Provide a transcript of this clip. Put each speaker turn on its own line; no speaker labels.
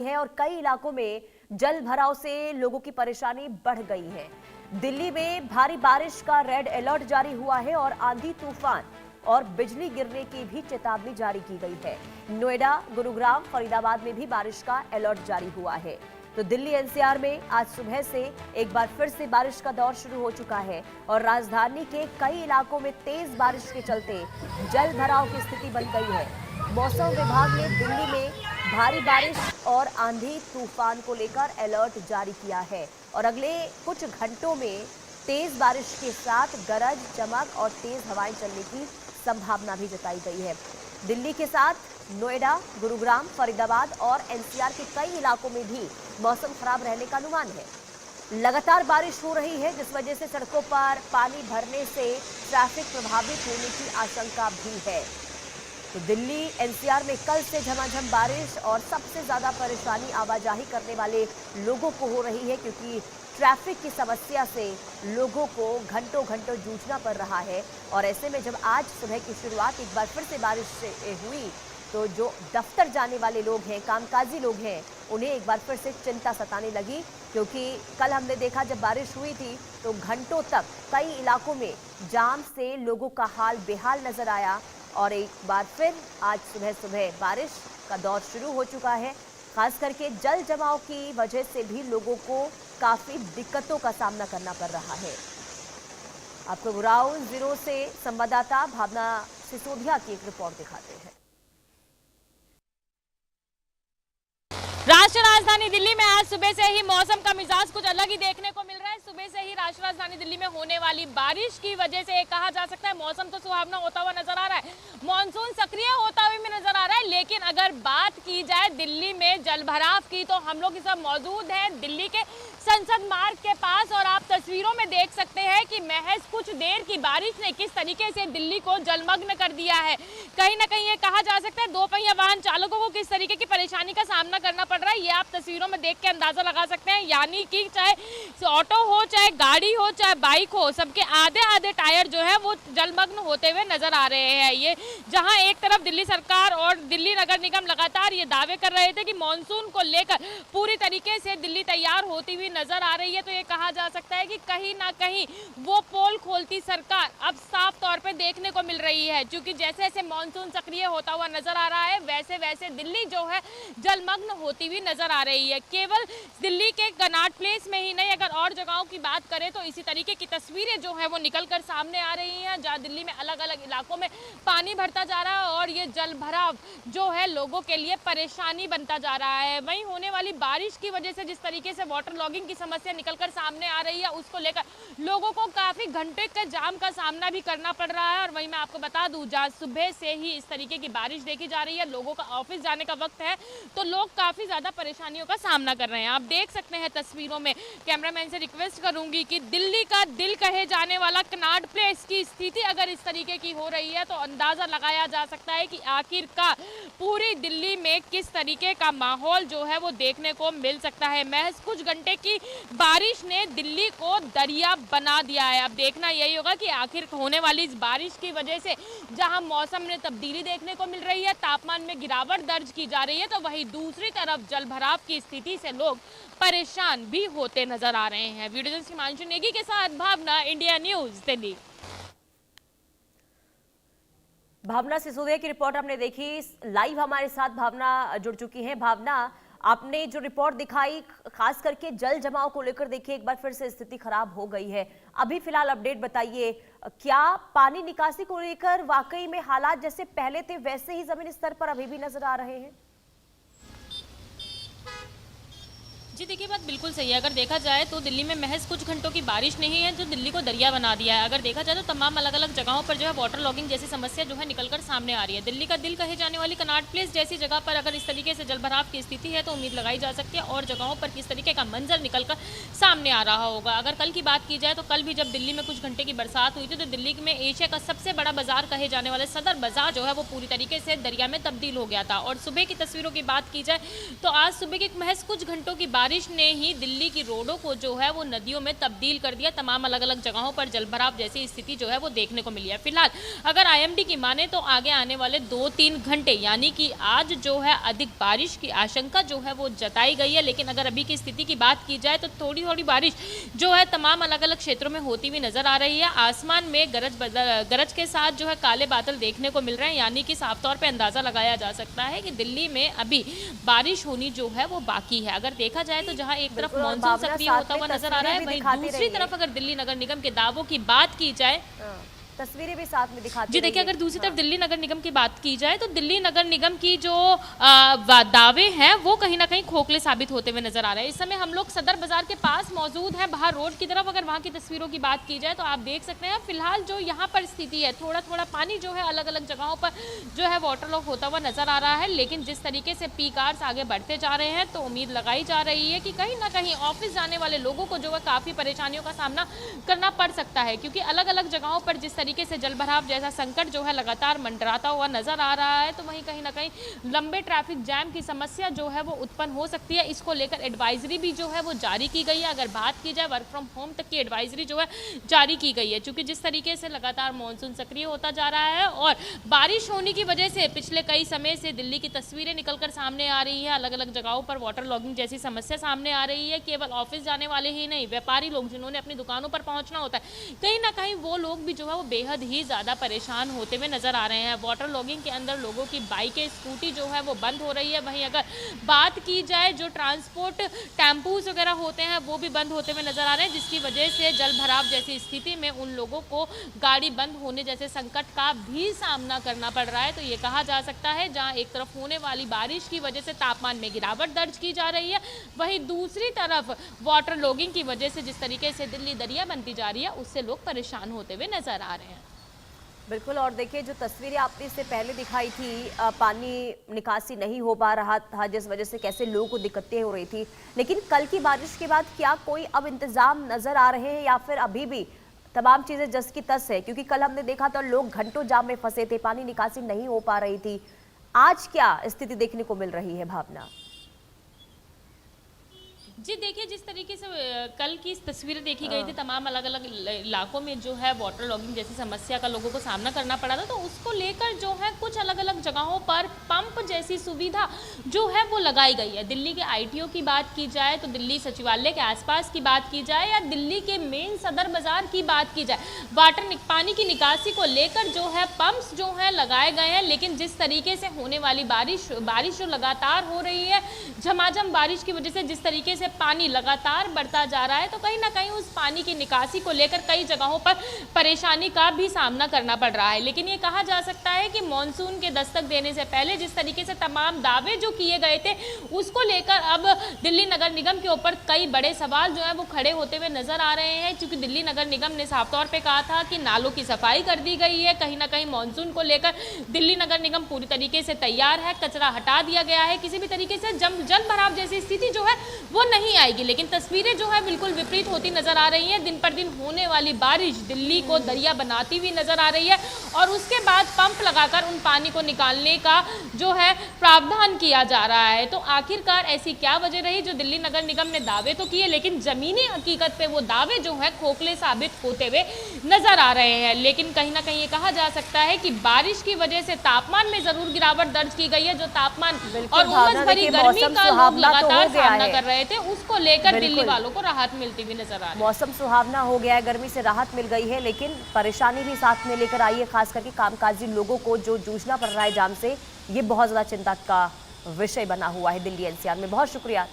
है और कई इलाकों में जल भराव से लोगों की परेशानी बढ़ गई है। दिल्ली में भारी बारिश का रेड अलर्ट जारी हुआ है और आंधी तूफान और बिजली गिरने की भी चेतावनी जारी की गई है। नोएडा, गुरुग्राम, फरीदाबाद में भी बारिश का अलर्ट जारी हुआ है। तो दिल्ली एनसीआर में आज सुबह से एक बार फिर से बारिश का दौर शुरू हो चुका है और राजधानी के कई इलाकों में तेज बारिश के चलते जल भराव की स्थिति बन गई है। मौसम विभाग ने दिल्ली में भारी बारिश और आंधी तूफान को लेकर अलर्ट जारी किया है और अगले कुछ घंटों में तेज बारिश के साथ गरज, चमक और तेज हवाएं चलने की संभावना भी जताई गई है। दिल्ली के साथ नोएडा, गुरुग्राम, फरीदाबाद और एनसीआर के कई इलाकों में भी मौसम खराब रहने का अनुमान है। लगातार बारिश हो रही है जिस वजह से सड़कों पर पानी भरने से ट्रैफिक प्रभावित होने की आशंका भी है। तो दिल्ली एनसीआर में कल से झमाझम बारिश और सबसे ज्यादा परेशानी आवाजाही करने वाले लोगों को हो रही है क्योंकि ट्रैफिक की समस्या से लोगों को घंटों घंटों जूझना पड़ रहा है। और ऐसे में जब आज सुबह की शुरुआत एक बार फिर से बारिश से हुई तो जो दफ्तर जाने वाले लोग हैं, कामकाजी लोग हैं, उन्हें एक बार फिर से चिंता सताने लगी क्योंकि कल हमने देखा जब बारिश हुई थी तो घंटों तक कई इलाकों में जाम से लोगों का हाल बेहाल नजर आया और एक बार फिर आज सुबह सुबह बारिश का दौर शुरू हो चुका है। खास करके जल जमाव की वजह से भी लोगों को काफी दिक्कतों का सामना करना पड़ रहा है। आपको ग्राउंड जीरो से संवाददाता भावना सिसोदिया की एक रिपोर्ट दिखाते हैं।
राष्ट्रीय राजधानी दिल्ली में आज सुबह से ही मौसम का मिजाज कुछ अलग ही देखने को मिल रहा है। सुबह से ही राष्ट्रीय राजधानी दिल्ली में होने वाली बारिश की वजह से कहा जा सकता है मौसम तो सुहावना होता हुआ नजर आ रहा है, मानसून सक्रिय होता हुआ भी नजर आ रहा है। लेकिन अगर बात की जाए दिल्ली में जलभराव की तो हम लोग इस वक्त मौजूद हैं दिल्ली के संसद मार्ग के पास और आप तस्वीरों में देख सकते हैं कि महज कुछ देर की बारिश ने किस तरीके से दिल्ली को जलमग्न कर दिया है। कहीं ना कहीं ये कहा जा सकता है दो पहिया वाहन चालकों को किस तरीके की परेशानी का सामना करना पड़ रहा है, ये आप तस्वीरों में देख के अंदाजा लगा सकते हैं। यानी कि चाहे ऑटो हो, चाहे गाड़ी हो, चाहे बाइक हो, सबके आधे आधे टायर जो है वो जलमग्न होते हुए नजर आ रहे हैं। ये जहां एक तरफ दिल्ली सरकार और दिल्ली नगर निगम लगातार ये दावे कर रहे थे कि मानसून को लेकर पूरी तरीके से दिल्ली तैयार होती हुई नजर आ रही है, तो ये कहा जा सकता है कि कहीं ना कहीं वो पोल खोलती सरकार अब साफ तौर पे देखने को मिल रही है। क्योंकि जैसे जैसे मानसून सक्रिय होता हुआ नजर आ रहा है वैसे वैसे दिल्ली जो है जलमग्न होती हुई नजर आ रही है। केवल दिल्ली के कनॉट प्लेस में ही नहीं, अगर और जगहों की बात करें तो इसी तरीके की तस्वीरें जो है वो निकलकर सामने आ रही हैं, जहां दिल्ली में अलग अलग इलाकों में पानी भरता जा रहा है और ये जल भराव जो है लोगों के लिए परेशानी बनता जा रहा है। वहीं होने वाली बारिश की वजह से जिस तरीके से वाटर लॉगिंग की समस्या निकलकर सामने आ रही है उसको लेकर लोगों को काफी घंटे के जाम का सामना भी करना पड़ रहा है। और वहीं मैं आपको बता दूं जहां सुबह से ही इस तरीके की बारिश देखी जा रही है, लोगों का ऑफिस जाने का वक्त है तो लोग काफी ज्यादा परेशानियों का सामना कर रहे हैं। आप देख सकते हैं तस्वीरों में। कैमरामैन से रिक्वेस्ट करूंगी कि दिल्ली का दिल कहे जाने वाला कनॉट प्लेस की स्थिति अगर इस तरीके की हो रही है तो अंदाजा लगाया जा सकता है कि आखिरकार पूरी दिल्ली में किस तरीके का माहौल जो है वो देखने को मिल सकता है। महज कुछ घंटे की बारिश ने दिल्ली को दरिया बना दिया है। अब देखना यही होगा कि आखिर होने वाली इस बारिश की वजह से जहां मौसम में तब्दीली देखने को मिल रही है, तापमान में गिरावट दर्ज की जा रही है, तो वहीं दूसरी तरफ जलभराव की स्थिति से लोग परेशान भी होते नजर आ रहे हैं। वीडियो जर्नलिस्ट हिमांशु नेगी के साथ भावना, इंडिया न्यूज दिल्ली।
भावना सिसोदिया की रिपोर्ट हमने देखी। लाइव हमारे साथ भावना जुड़ चुकी हैं। भावना, आपने जो रिपोर्ट दिखाई खास करके जल जमाव को लेकर देखिए एक बार फिर से स्थिति खराब हो गई है। अभी फिलहाल अपडेट बताइए, क्या पानी निकासी को लेकर वाकई में हालात जैसे पहले थे वैसे ही जमीनी स्तर पर अभी भी नजर आ रहे हैं?
जी देखिए, बात बिल्कुल सही है। अगर देखा जाए तो दिल्ली में महज कुछ घंटों की बारिश नहीं है जो दिल्ली को दरिया बना दिया है। अगर देखा जाए तो तमाम अलग अलग जगहों पर जो है वाटर लॉगिंग जैसी समस्या जो है निकलकर सामने आ रही है। दिल्ली का दिल कहे जाने वाली कनॉट प्लेस जैसी जगह पर अगर इस तरीके से जलभराव की स्थिति है तो उम्मीद लगाई जा सकती है और जगहों पर किस तरीके का मंजर निकलकर सामने आ रहा होगा। अगर कल की बात की जाए तो कल भी जब दिल्ली में कुछ घंटे की बरसात हुई थी तो दिल्ली में एशिया का सबसे बड़ा बाजार कहे जाने वाले सदर बाजार जो है वो पूरी तरीके से दरिया में तब्दील हो गया था। और सुबह की तस्वीरों की बात की जाए तो आज सुबह की महज कुछ घंटों की बारिश बारिश ने ही दिल्ली की रोडों को जो है वो नदियों में तब्दील कर दिया। तमाम अलग अलग जगहों पर जलभराव जैसी स्थिति जो है वो देखने को मिली है। फिलहाल अगर आईएमडी की माने तो आगे आने वाले 2-3 घंटे यानी कि आज जो है अधिक बारिश की आशंका जो है वो जताई गई है। लेकिन अगर अभी की स्थिति की बात की जाए तो थोड़ी थोड़ी बारिश जो है तमाम अलग अलग क्षेत्रों में होती हुई नजर आ रही है। आसमान में गरज के साथ जो है काले बादल देखने को मिल रहे हैं, यानी कि साफ तौर पे अंदाजा लगाया जा सकता है कि दिल्ली में अभी बारिश होनी जो है वो बाकी है। अगर देखा जाए तो जहां एक तरफ मानसून सक्रिय होता हुआ नजर आ रहा है, वहीं दूसरी तरफ अगर दिल्ली नगर निगम के दावों की बात की जाए,
तस्वीरें भी साथ में दिखाती
जी देखिए, अगर दूसरी तरफ दिल्ली नगर निगम की बात की जाए तो दिल्ली नगर निगम की जो दावे हैं वो कहीं ना कहीं खोखले साबित होते हुए नजर आ रहे हैं। इस समय हम लोग सदर बाजार के पास मौजूद हैं, बाहर रोड की तरफ। अगर वहां की तस्वीरों की बात की जाए तो आप देख सकते हैं फिलहाल जो यहाँ पर स्थिति है, थोड़ा थोड़ा पानी जो है अलग अलग जगहों पर जो है वाटर लॉक होता हुआ नजर आ रहा है। लेकिन जिस तरीके से पीक आवर्स आगे बढ़ते जा रहे हैं तो उम्मीद लगाई जा रही है कि कहीं ना कहीं ऑफिस जाने वाले लोगों को जो है काफी परेशानियों का सामना करना पड़ सकता है, क्योंकि अलग अलग जगहों पर जिस तरीके से जलभराव जैसा संकट जो है लगातार मंडराता हुआ नजर आ रहा है, तो वहीं कहीं ना कहीं लंबे ट्रैफिक जैम की समस्या जो है वो उत्पन्न हो सकती है। इसको लेकर एडवाइजरी भी जो है वो जारी की गई है। अगर बात की जाए वर्क फ्रॉम होम तक की एडवाइजरी जो है जारी की गई है, क्योंकि जिस तरीके से लगातार मानसून सक्रिय होता जा रहा है और बारिश होने की वजह से पिछले कई समय से दिल्ली की तस्वीरें निकलकर सामने आ रही है। अलग अलग जगहों पर वाटर लॉगिंग जैसी समस्या सामने आ रही है। केवल ऑफिस जाने वाले ही नहीं, व्यापारी लोग जिन्होंने अपनी दुकानों पर पहुंचना होता है, कहीं ना कहीं वो लोग भी जो है वो बेहद ही ज्यादा परेशान होते हुए नजर आ रहे हैं। वाटर लॉगिंग के अंदर लोगों की बाइकें, स्कूटी जो है वो बंद हो रही है। वहीं अगर बात की जाए जो ट्रांसपोर्ट टेम्पूज वगैरह होते हैं वो भी बंद होते हुए नजर आ रहे हैं, जिसकी वजह से जल भराव जैसी स्थिति में उन लोगों को गाड़ी बंद होने जैसे संकट का भी सामना करना पड़ रहा है। तो ये कहा जा सकता है जहां एक तरफ होने वाली बारिश की वजह से तापमान में गिरावट दर्ज की जा रही है, वहीं दूसरी तरफ वाटर लॉगिंग की वजह से जिस तरीके से दिल्ली दरिया बनती जा रही है उससे लोग परेशान होते हुए नजर आ रहे हैं।
बिल्कुल। और देखिए जो तस्वीरें आपने इससे पहले दिखाई थी, पानी निकासी नहीं हो पा रहा था जिस वजह से कैसे लोगों को दिक्कतें हो रही थी, लेकिन कल की बारिश के बाद क्या कोई अब इंतजाम नजर आ रहे हैं या फिर अभी भी तमाम चीजें जस की तस है? क्योंकि कल हमने देखा तो लोग घंटों जाम में फंसे थे, पानी निकासी नहीं हो पा रही थी। आज क्या स्थिति देखने को मिल रही है भावना?
जी देखिए, जिस तरीके से कल की तस्वीरें देखी गई थी, तमाम अलग अलग इलाकों में जो है वाटर लॉगिंग जैसी समस्या का लोगों को सामना करना पड़ा था, तो उसको लेकर जो है कुछ अलग अलग जगहों पर पंप जैसी सुविधा जो है वो लगाई गई है। दिल्ली के आईटीओ की बात की जाए तो दिल्ली सचिवालय के आसपास की बात की जाए या दिल्ली के मेन सदर बाजार की बात की जाए, पानी की निकासी को लेकर जो है पंप्स जो है लगाए गए हैं। लेकिन जिस तरीके से होने वाली बारिश जो लगातार हो रही है, झमाझम बारिश की वजह से जिस तरीके से पानी लगातार बढ़ता जा रहा है, तो कहीं ना कहीं उस पानी की निकासी को लेकर कई जगहों पर परेशानी का भी सामना करना पड़ रहा है। लेकिन ये कहा जा सकता है कि मानसून के दस्तक देने से पहले जिस तरीके से तमाम दावे जो किए गए थे उसको लेकर अब दिल्ली नगर निगम के ऊपर कई बड़े सवाल जो है वो खड़े होते हुए नजर आ रहे हैं, क्योंकि दिल्ली नगर निगम ने साफ तौर पे कहा था कि नालों की सफाई कर दी गई है। कहीं ना कहीं मानसून को लेकर दिल्ली नगर निगम पूरी तरीके से तैयार है, कचरा हटा दिया गया है, किसी भी तरीके से जल भराव जैसी स्थिति जो है वो नहीं आएगी। लेकिन तस्वीरें जो है बिल्कुल विपरीत होती नजर आ रही हैं। दिन पर दिन होने वाली बारिश दिल्ली को दरिया बनाती हुई नजर आ रही है और उसके बाद पंप लगाकर उन पानी को निकालने का जो है प्रावधान किया जा रहा है। तो आखिरकार ऐसी क्या वजह रही जो दिल्ली नगर निगम ने दावे तो किए, लेकिन जमीनी हकीकत पे वो दावे जो है खोखले साबित होते हुए नजर आ रहे हैं। लेकिन कहीं ना कहीं ये कहा जा सकता है कि बारिश की वजह से तापमान में जरूर गिरावट दर्ज की गई है। जो तापमान और उमस भरी गर्मी का लोग लगातार सामना कर रहे थे, उसको लेकर दिल्ली वालों को राहत मिलती हुई नजर आ रही है।
मौसम सुहावना हो गया है, गर्मी से राहत मिल गई है, लेकिन परेशानी भी साथ में लेकर आई है, खास करके कामकाजी लोगों को जो जूझना पड़ रहा है जाम से। ये बहुत ज्यादा चिंता का विषय बना हुआ है दिल्ली एनसीआर में। बहुत शुक्रिया।